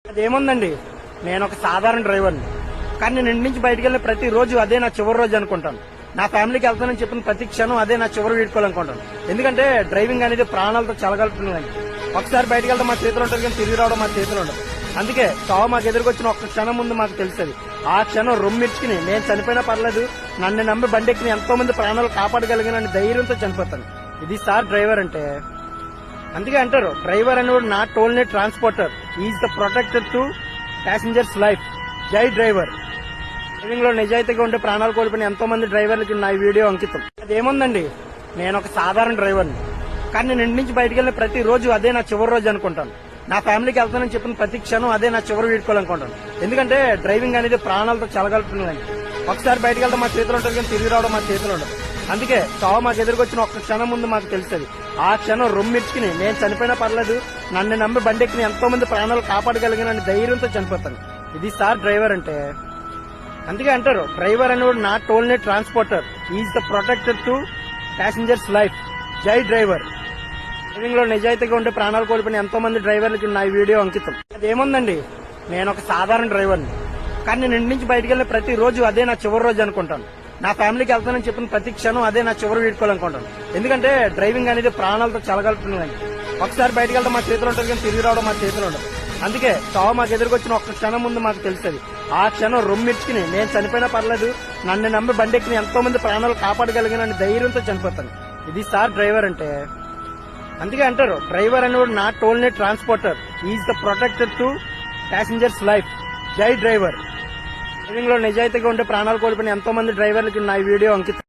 అదేముందండి, నేను ఒక సాధారణ డ్రైవర్ని. కానీ నేను ఇంటి నుంచి బయటకు వెళ్ళిన ప్రతి రోజు అదే నా చివరి రోజు అనుకుంటాను. నా ఫ్యామిలీకి వెళ్తానని చెప్పిన ప్రతి క్షణం అదే నా చివరి వీడుకోవాలనుకుంటాను. ఎందుకంటే డ్రైవింగ్ అనేది ప్రాణాలతో చెలగలుపుతుందండి. ఒకసారి బయటకు వెళ్తే మా చేతులు ఉంటుంది, కానీ తిరిగి రావడం మా చేతులు ఉండదు. అందుకే చావు మాకు ఎదురుకొచ్చిన ఒక్క క్షణం ముందు మాకు తెలుస్తుంది. ఆ క్షణం రొమ్మిర్చుకుని నేను చనిపోయినా పర్లేదు, నన్ను నమ్మి బండెక్కిన ఎంతో మంది ప్రాణాలు కాపాడగలిగిన ధైర్యంతో చనిపోతాను. ఇది సార్ డ్రైవర్ అంటే. అందుకే అంటారు, డ్రైవర్ అనేవాడు not only transporter, is the protector to passengers life. జై డ్రైవర్. డ్రైవింగ్ లో నిజాయితీగా ఉండే ప్రాణాలు కోల్పోయిన ఎంతో మంది డ్రైవర్లకి నా వీడియో అంకితం. అదేముందండి, నేను ఒక సాధారణ డ్రైవర్ని. కానీ నేను ఇంటి నుంచి బయటకు వెళ్ళిన ప్రతి రోజు అదే నా చివరి రోజు అనుకుంటాను. నా ఫ్యామిలీకి వెళ్తానని చెప్పిన ప్రతి క్షణం అదే నా చివరి వీడుకోవాలనుకుంటాను. ఎందుకంటే డ్రైవింగ్ అనేది ప్రాణాలతో చెలగలుపుతుందండి. ఒకసారి బయటకు వెళ్తే మా చేతులు ఉంటుంది, కానీ తిరిగి రావడం మా చేతులు ఉండదు. అందుకే చావు మాకు ఎదురుకొచ్చిన ఒక్క క్షణం ముందు మాకు తెలుస్తుంది. ఆ క్షణం రొమ్మిర్చుకుని నేను చనిపోయినా పర్లేదు, నన్ను నమ్మి బండెక్కిన ఎంతో మంది ప్రాణాలు కాపాడగలిగిన ధైర్యంతో చనిపోతాను. ఇది సార్ డ్రైవర్ అంటే. అందుకే అంటారు, డ్రైవర్ అనేవాడు not only transporter, is the protector to passengers life. జై డ్రైవర్. డ్రైవింగ్ లో నిజాయితీగా ఉండే ప్రాణాలు కోల్పోయిన ఎంతో మంది డ్రైవర్లకి నా వీడియో అంకితం. అదేముందండి, నేను ఒక సాధారణ డ్రైవర్ని. కానీ నేను ఇంటి నుంచి బయటకు వెళ్ళిన ప్రతి రోజు అదే నా చివరి రోజు అనుకుంటాను. నా ఫ్యామిలీకి వెళ్తానని చెప్పిన ప్రతి క్షణం అదే నా చివరి వీడుకోవాలనుకుంటాను. ఎందుకంటే డ్రైవింగ్ అనేది ప్రాణాలతో చెలగలుపుతుందండి. ఒకసారి బయటకు వెళ్తే మా చేతులు ఉంటుంది, కానీ తిరిగి రావడం మా చేతులు ఉండదు. అందుకే చావు మాకు ఎదురుకొచ్చిన ఒక్క క్షణం ముందు మాకు తెలుస్తుంది. ఆ క్షణం రొమ్మిర్చుకుని నేను చనిపోయినా పర్లేదు, నన్ను నమ్మి బండెక్కిన ఎంతో మంది ప్రాణాలు కాపాడగలిగిన ధైర్యంతో చనిపోతాను. ఇది సార్ డ్రైవర్ అంటే. అందుకే అంటారు, డ్రైవర్ అనేవాడు not only transporter, is the protector to passengers life. జై డ్రైవర్. డ్రైవింగ్ లో నిజాయితీగా ఉండే ప్రాణాలు కోల్పోయిన ఎంతో మంది డ్రైవర్లకి నా వీడియో అంకితం.